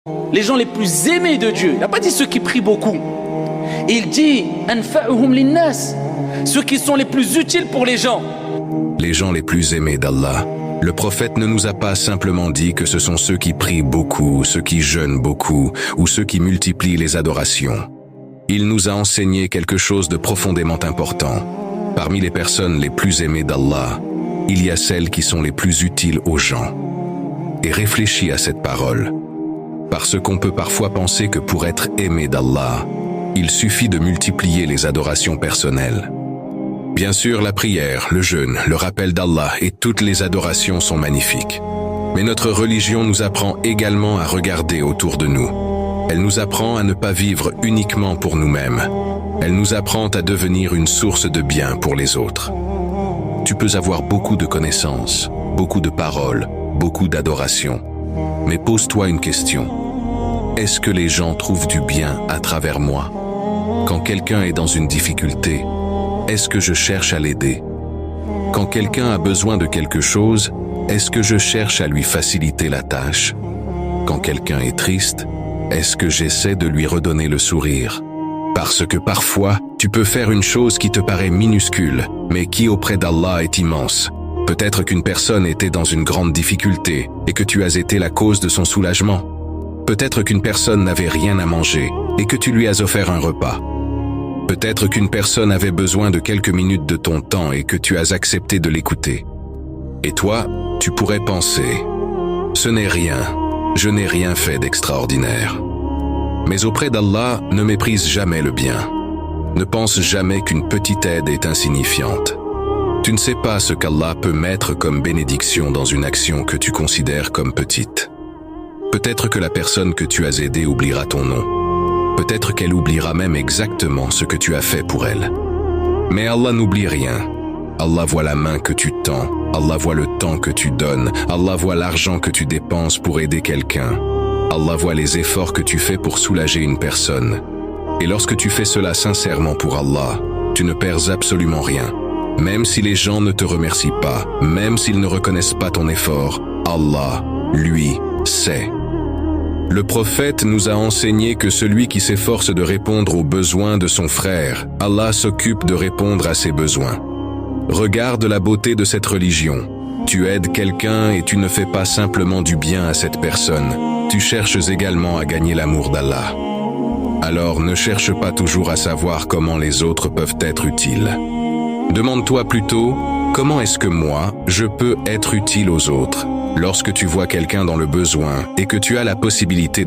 les gens les plus aimés de Dieu. Il n'a pas dit ceux qui prient beaucoup. Il dit anfa'uhum linnas, ceux qui sont les plus utiles pour les gens. Les gens les plus aimés d'Allah. Le prophète ne nous a pas simplement dit que ce sont ceux qui prient beaucoup, ceux qui jeûnent beaucoup, ou ceux qui multiplient les adorations. Il nous a enseigné quelque chose de profondément important. Parmi les personnes les plus aimées d'Allah, il y a celles qui sont les plus utiles aux gens. Et réfléchis à cette parole. Parce qu'on peut parfois penser que pour être aimé d'Allah, il suffit de multiplier les adorations personnelles. Bien sûr, la prière, le jeûne, le rappel d'Allah et toutes les adorations sont magnifiques. Mais notre religion nous apprend également à regarder autour de nous. Elle nous apprend à ne pas vivre uniquement pour nous-mêmes. Elle nous apprend à devenir une source de bien pour les autres. Tu peux avoir beaucoup de connaissances, beaucoup de paroles, beaucoup d'adoration. Mais pose-toi une question. Est-ce que les gens trouvent du bien à travers moi? Quand quelqu'un est dans une difficulté, est-ce que je cherche à l'aider? Quand quelqu'un a besoin de quelque chose, est-ce que je cherche à lui faciliter la tâche? Quand quelqu'un est triste, est-ce que j'essaie de lui redonner le sourire? Parce que parfois, tu peux faire une chose qui te paraît minuscule, mais qui auprès d'Allah est immense. Peut-être qu'une personne était dans une grande difficulté et que tu as été la cause de son soulagement. Peut-être qu'une personne n'avait rien à manger et que tu lui as offert un repas. Peut-être qu'une personne avait besoin de quelques minutes de ton temps et que tu as accepté de l'écouter. Et toi, tu pourrais penser, ce n'est rien, je n'ai rien fait d'extraordinaire. Mais auprès d'Allah, ne méprise jamais le bien. Ne pense jamais qu'une petite aide est insignifiante. Tu ne sais pas ce qu'Allah peut mettre comme bénédiction dans une action que tu considères comme petite. Peut-être que la personne que tu as aidée oubliera ton nom. Peut-être qu'elle oubliera même exactement ce que tu as fait pour elle. Mais Allah n'oublie rien. Allah voit la main que tu tends. Allah voit le temps que tu donnes. Allah voit l'argent que tu dépenses pour aider quelqu'un. Allah voit les efforts que tu fais pour soulager une personne. Et lorsque tu fais cela sincèrement pour Allah, tu ne perds absolument rien. Même si les gens ne te remercient pas, même s'ils ne reconnaissent pas ton effort, Allah, lui, sait. Le prophète nous a enseigné que celui qui s'efforce de répondre aux besoins de son frère, Allah s'occupe de répondre à ses besoins. Regarde la beauté de cette religion. Tu aides quelqu'un et tu ne fais pas simplement du bien à cette personne. Tu cherches également à gagner l'amour d'Allah. Alors ne cherche pas toujours à savoir comment les autres peuvent être utiles. Demande-toi plutôt, comment est-ce que moi, je peux être utile aux autres? Lorsque tu vois quelqu'un dans le besoin et que tu as la possibilité